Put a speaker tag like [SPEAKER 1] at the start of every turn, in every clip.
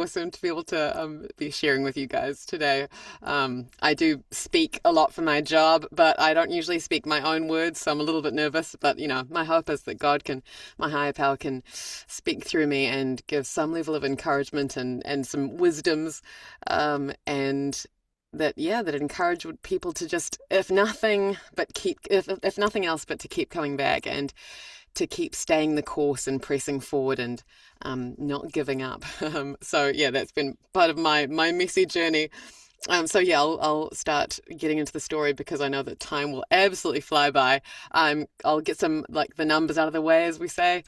[SPEAKER 1] awesome to be able to be sharing with you guys today. I do speak a lot for my job, but I don't usually speak my own words, so I'm a little bit nervous. But, my hope is that my higher power can speak through me and give some level of encouragement and some wisdoms, and that encourage people to just, if nothing else, but to keep coming back and to keep staying the course and pressing forward and not giving up. That's been part of my messy journey. I'll start getting into the story because I know that time will absolutely fly by. I'll get some the numbers out of the way, as we say.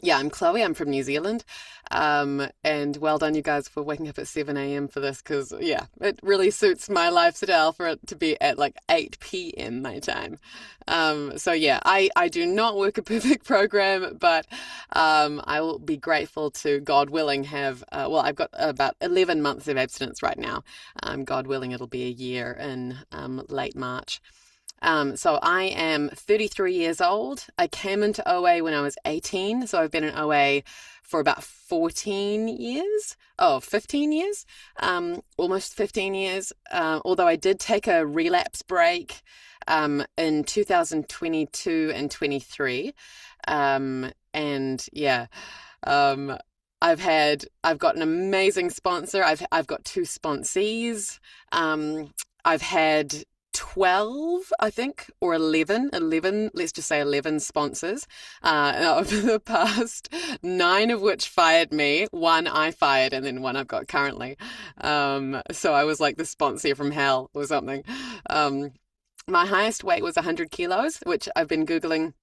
[SPEAKER 1] Yeah, I'm Chloe. I'm from New Zealand. And well done, you guys, for waking up at 7 a.m. for this because, it really suits my lifestyle for it to be at 8 p.m. my time. I do not work a perfect program, but I will be grateful to, God willing, have, I've got about 11 months of abstinence right now. God willing, it'll be a year in late March. So I am 33 years old. I came into OA when I was 18. So I've been in OA for about 15 years, almost 15 years. Although I did take a relapse break in 2022 and 23. I've got an amazing sponsor. I've got 2 sponsees. I've had 12, I think, or 11, let's just say 11 sponsors over the past, 9 of which fired me. 1 I fired, and then 1 I've got currently. So I was like the sponsor from hell or something. My highest weight was 100 kilos, which I've been Googling.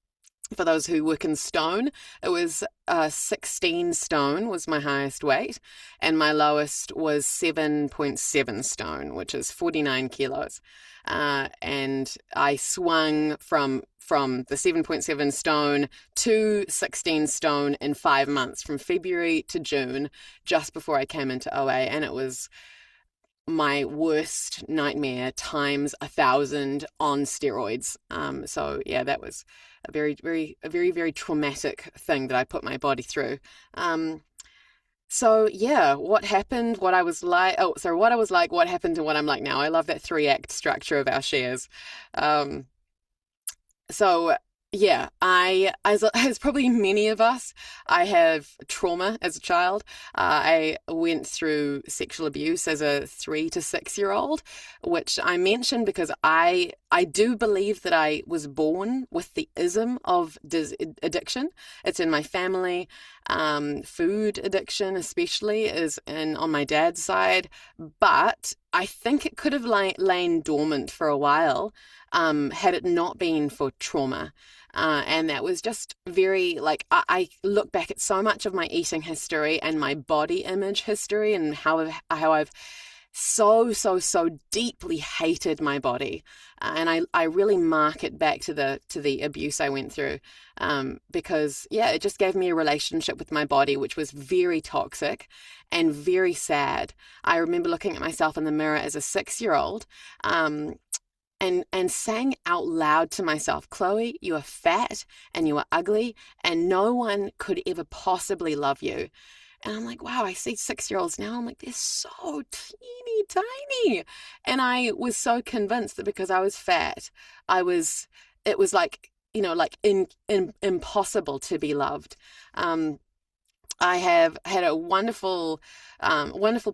[SPEAKER 1] For those who work in stone, it was 16 stone was my highest weight, and my lowest was 7.7 stone, which is 49 kilos. And I swung from the 7.7 stone to 16 stone in 5 months, from February to June, just before I came into OA, and it was my worst nightmare times 1,000 on steroids. That was a very, very, very, very traumatic thing that I put my body through. What happened, what I was like, what happened and what I'm like now. I love that 3-act structure of our shares. As probably many of us, I have trauma as a child. I went through sexual abuse as a 3 to 6 year old, which I mention because I do believe that I was born with the ism of addiction. It's in my family. Food addiction especially is on my dad's side, but I think it could have lain dormant for a while had it not been for trauma. And that was just very, I look back at so much of my eating history and my body image history and how I've so deeply hated my body. And I really mark it back to the abuse I went through, because it just gave me a relationship with my body which was very toxic and very sad. I remember looking at myself in the mirror as a 6-year-old, and saying out loud to myself, Chloe, you are fat and you are ugly and no one could ever possibly love you. And I'm like, wow, I see 6-year-olds now. I'm like, they're so teeny tiny. And I was so convinced that because I was fat, it was impossible to be loved. I have had a wonderful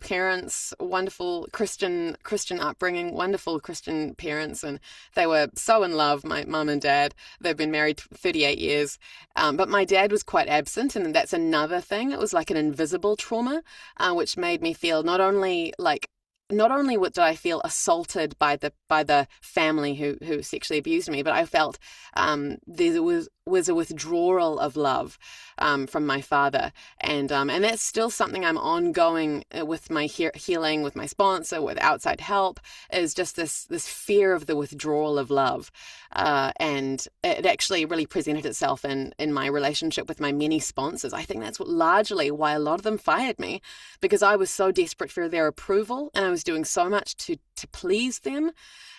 [SPEAKER 1] parents, wonderful Christian upbringing, wonderful Christian parents, and they were so in love, my mum and dad. They've been married 38 years, but my dad was quite absent, and that's another thing. It was like an invisible trauma, which made me feel not only did I feel assaulted by the family who sexually abused me, but I felt there was a withdrawal of love from my father, and that's still something I'm ongoing with my healing, with my sponsor, with outside help, is just this fear of the withdrawal of love, and it actually really presented itself in my relationship with my many sponsors. I think that's largely why a lot of them fired me, because I was so desperate for their approval, and I was doing so much to please them,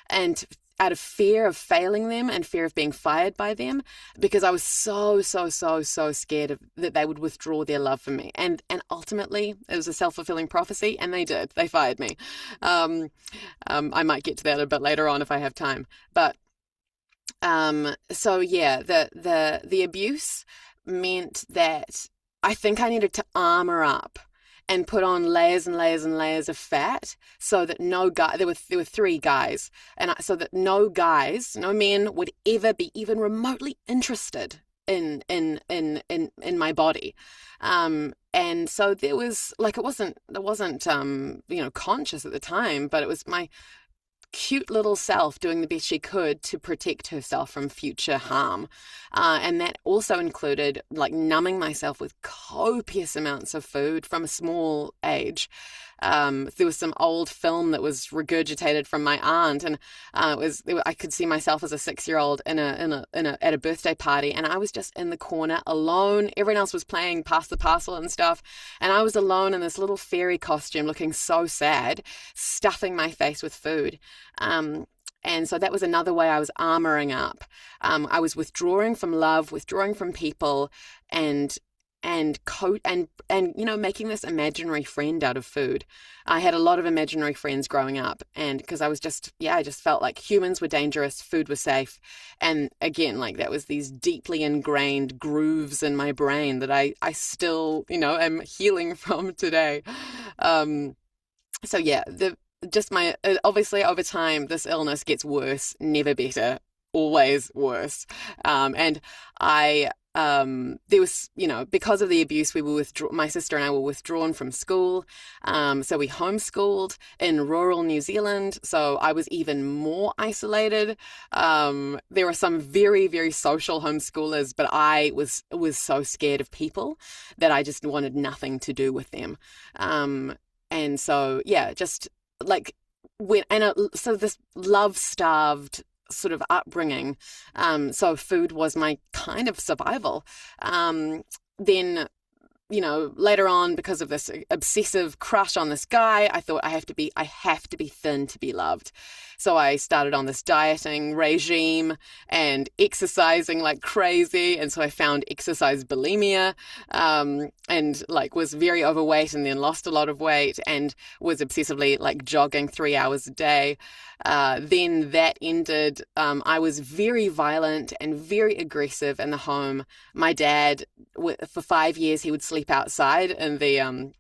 [SPEAKER 1] and out of fear of failing them and fear of being fired by them, because I was so scared that they would withdraw their love from me. And ultimately, it was a self-fulfilling prophecy, and they did. They fired me. I might get to that a bit later on if I have time. But so yeah, the abuse meant that I think I needed to armor up and put on layers and layers and layers of fat, so that there were 3 guys, and so that no men would ever be even remotely interested in my body. And so there was like, it wasn't conscious at the time, but it was my cute little self doing the best she could to protect herself from future harm. And that also included like numbing myself with copious amounts of food from a small age. There was some old film that was regurgitated from my aunt, and I could see myself as a 6-year-old at a birthday party, and I was just in the corner alone. Everyone else was playing Pass the Parcel and stuff, and I was alone in this little fairy costume, looking so sad, stuffing my face with food. And so that was another way I was armoring up. I was withdrawing from love, withdrawing from people, and making this imaginary friend out of food. I had a lot of imaginary friends growing up, and because I just felt like humans were dangerous, food was safe. And again, like, that was these deeply ingrained grooves in my brain that I still, am healing from today. So yeah, obviously over time, this illness gets worse, never better, always worse. And there was, because of the abuse, my sister and I were withdrawn from school. So we homeschooled in rural New Zealand. So I was even more isolated. There were some very, very social homeschoolers, but I was so scared of people that I just wanted nothing to do with them. And so, yeah, just like so this love-starved sort of upbringing. So food was my kind of survival. Then, later on, because of this obsessive crush on this guy, I thought I have to be thin to be loved. So I started on this dieting regime and exercising like crazy. And so I found exercise bulimia, and like was very overweight and then lost a lot of weight and was obsessively like jogging 3 hours a day. Then that ended. I was very violent and very aggressive in the home. My dad, for 5 years, he would sleep outside in the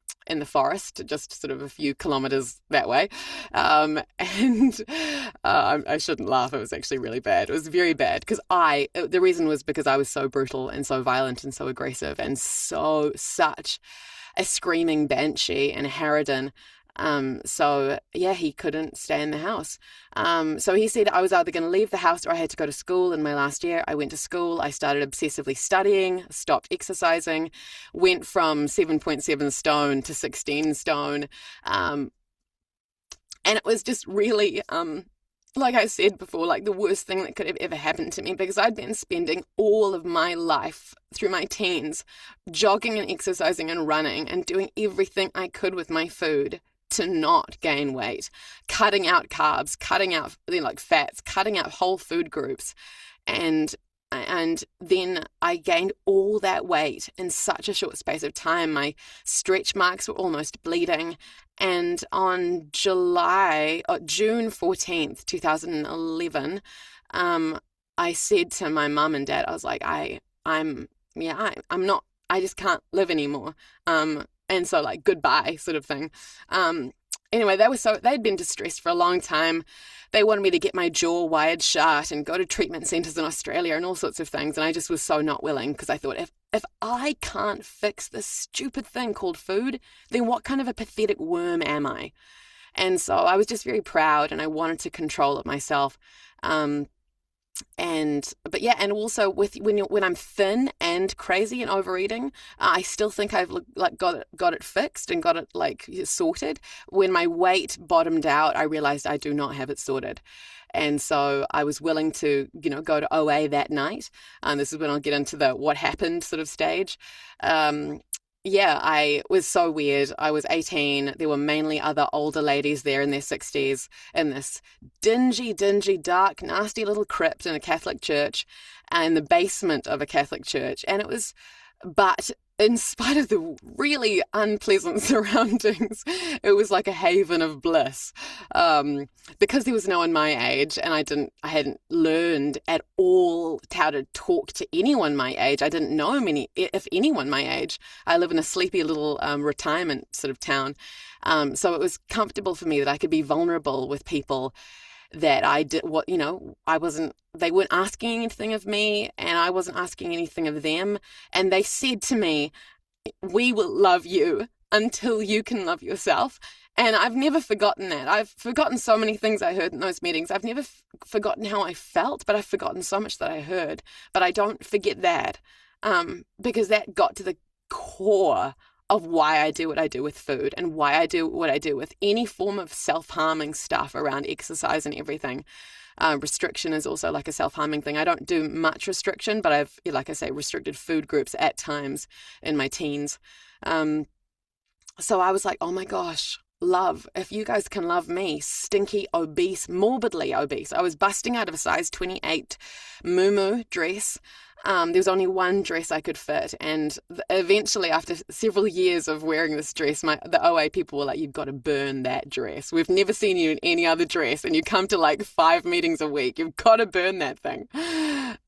[SPEAKER 1] forest, just sort of a few kilometers that way. And I shouldn't laugh. It was actually really bad. It was very bad because the reason was because I was so brutal and so violent and so aggressive and such a screaming banshee and a harridan. So yeah, he couldn't stay in the house. So he said I was either going to leave the house or I had to go to school. In my last year, I went to school. I started obsessively studying, stopped exercising, went from 7.7 stone to 16 stone. And it was just really, like I said before, like the worst thing that could have ever happened to me, because I'd been spending all of my life through my teens jogging and exercising and running and doing everything I could with my food to not gain weight, cutting out carbs, cutting out like fats, cutting out whole food groups. And then I gained all that weight in such a short space of time. My stretch marks were almost bleeding. And on June 14th, 2011, I said to my mum and dad, I was like, I'm not, I just can't live anymore. And so like, goodbye sort of thing. Anyway, they'd been distressed for a long time. They wanted me to get my jaw wired shut and go to treatment centres in Australia and all sorts of things. And I just was so not willing, because I thought, if I can't fix this stupid thing called food, then what kind of a pathetic worm am I? And so I was just very proud, and I wanted to control it myself. And also when I'm thin and crazy and overeating, I still think I've got it fixed and got it like sorted. When my weight bottomed out, I realized I do not have it sorted. And so I was willing to, go to OA that night. This is when I'll get into the what happened sort of stage. yeah, I was so weird. I was 18. There were mainly other older ladies there in their 60s in this dingy, dingy, dark, nasty little crypt in a Catholic church and the basement of a Catholic church. And it was, but in spite of the really unpleasant surroundings, it was like a haven of bliss. Because there was no one my age, and I hadn't learned at all how to talk to anyone my age. I didn't know many, if anyone my age. I live in a sleepy little retirement sort of town. So it was comfortable for me that I could be vulnerable with people that I did they weren't asking anything of me and I wasn't asking anything of them. And they said to me, we will love you until you can love yourself. And I've never forgotten that. I've forgotten so many things I heard in those meetings. I've never forgotten how I felt, but I've forgotten so much that I heard. But I don't forget that, because that got to the core of why I do what I do with food and why I do what I do with any form of self-harming stuff around exercise and everything. Restriction is also like a self-harming thing. I don't do much restriction, but I've, like I say, restricted food groups at times in my teens. So I was like, oh my gosh, love, if you guys can love me, stinky, obese, morbidly obese. I was busting out of a size 28 muumuu dress. There was only one dress I could fit, and eventually, after several years of wearing this dress, the OA people were like, you've got to burn that dress. We've never seen you in any other dress, and you come to like 5 meetings a week. You've got to burn that thing.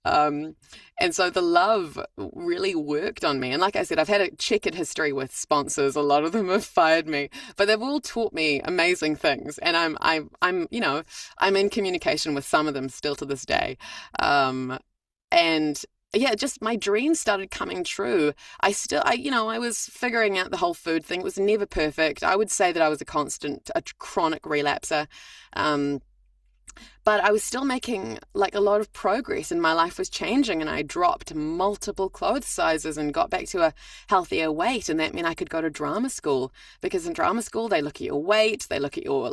[SPEAKER 1] And so the love really worked on me. And like I said, I've had a checkered history with sponsors. A lot of them have fired me, but they've all taught me amazing things. And I'm in communication with some of them still to this day. And yeah, just my dreams started coming true. I was figuring out the whole food thing. It was never perfect. I would say that I was a chronic relapser. But I was still making like a lot of progress and my life was changing, and I dropped multiple clothes sizes and got back to a healthier weight. And that meant I could go to drama school, because in drama school, they look at your weight, they look at your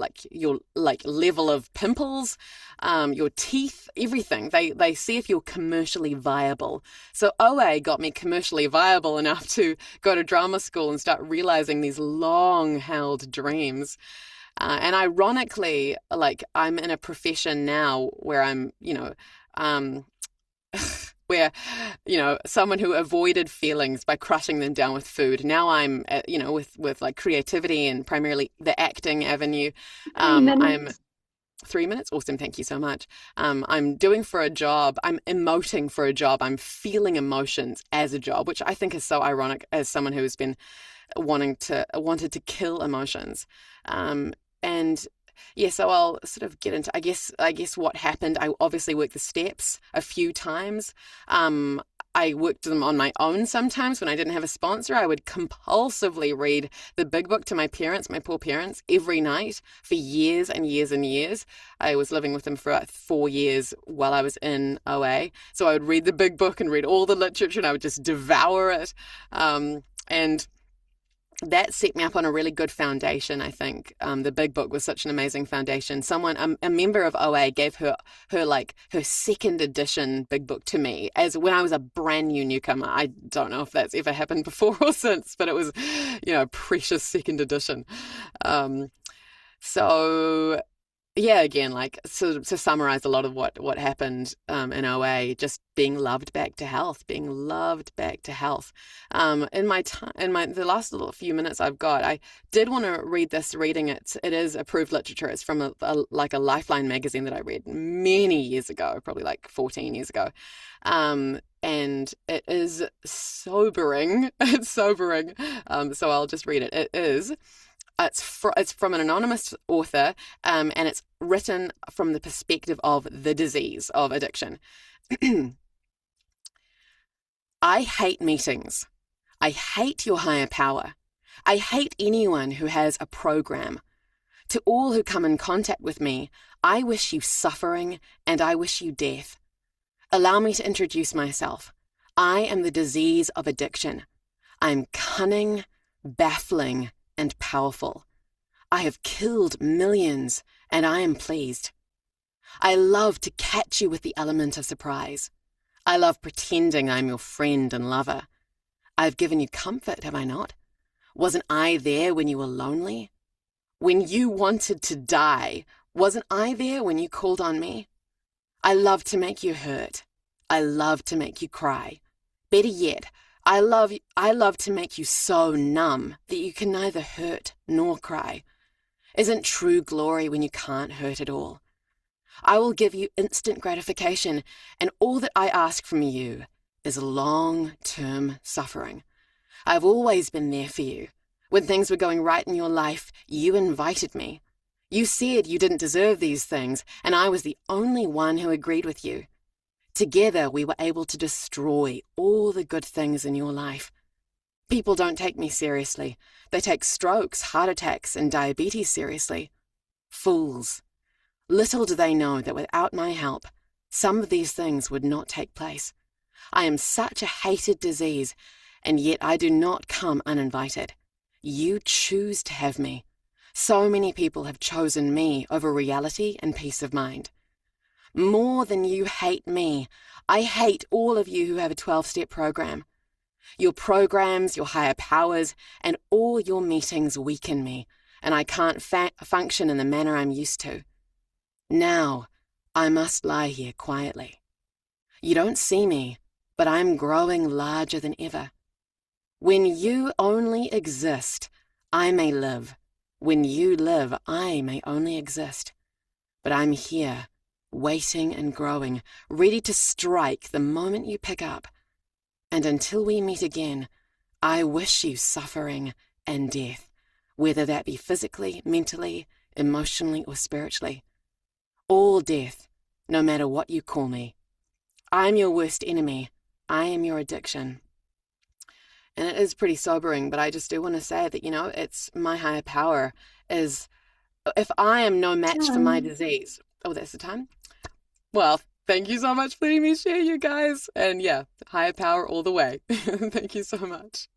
[SPEAKER 1] level of pimples, your teeth, everything. They see if you're commercially viable. So OA got me commercially viable enough to go to drama school and start realizing these long held dreams. And ironically, like, I'm in a profession now where I'm, where, someone who avoided feelings by crushing them down with food. Now I'm, with like creativity and primarily the acting avenue.
[SPEAKER 2] 3 minutes.
[SPEAKER 1] I'm 3 minutes. Awesome. Thank you so much. I'm doing for a job. I'm emoting for a job. I'm feeling emotions as a job, which I think is so ironic as someone who has been wanted to kill emotions. And yeah, so I'll sort of get into, I guess what happened. I obviously worked the steps a few times. I worked them on my own sometimes when I didn't have a sponsor. I would compulsively read the big book to my parents, my poor parents, every night for years and years and years. I was living with them for 4 years while I was in OA. So I would read the big book and read all the literature, and I would just devour it. And that set me up on a really good foundation, I think. The big book was such an amazing foundation. A member of OA gave her second edition big book to me as when I was a brand new newcomer. I don't know if that's ever happened before or since, but it was, precious second edition. So yeah, again, like, so to summarize a lot of what happened in OA, just being loved back to health. In the last little few minutes I've got, I did want to read this reading. It is approved literature. It's from a Lifeline magazine that I read many years ago, probably like 14 years ago. And it is sobering. It's sobering. So I'll just read it. It's from an anonymous author, and it's written from the perspective of the disease of addiction. I hate meetings. I hate your higher power. I hate anyone who has a program. To all who come in contact with me, I wish you suffering and I wish you death. Allow me to introduce myself. I am the disease of addiction. I'm cunning, baffling, and powerful. I have killed millions, and I am pleased. I love to catch you with the element of surprise. I love pretending I'm your friend and lover. I've given you comfort, have I not? Wasn't I there when you were lonely? When you wanted to die, wasn't I there when you called on me? I love to make you hurt. I love to make you cry. Better yet, I love to make you so numb that you can neither hurt nor cry. Isn't true glory when you can't hurt at all? I will give you instant gratification, and all that I ask from you is long-term suffering. I've always been there for you. When things were going right in your life, you invited me. You said you didn't deserve these things, and I was the only one who agreed with you. Together, we were able to destroy all the good things in your life. People don't take me seriously. They take strokes, heart attacks, and diabetes seriously. Fools. Little do they know that without my help, some of these things would not take place. I am such a hated disease, and yet I do not come uninvited. You choose to have me. So many people have chosen me over reality and peace of mind. More than you hate me, I hate all of you who have a 12-step program. Your programs, your higher powers, and all your meetings weaken me, and I can't function in the manner I'm used to. Now, I must lie here quietly. You don't see me, but I'm growing larger than ever. When you only exist, I may live. When you live, I may only exist. But I'm here, waiting and growing, ready to strike the moment you pick up. And until we meet again, I wish you suffering and death, whether that be physically, mentally, emotionally, or spiritually. All death, no matter what you call me. I'm your worst enemy. I am your addiction. And it is pretty sobering, but I just do want to say that, it's my higher power is, if I am no match for my disease. Oh, that's the time? Well, thank you so much for letting me share, you guys. And yeah, higher power all the way. Thank you so much.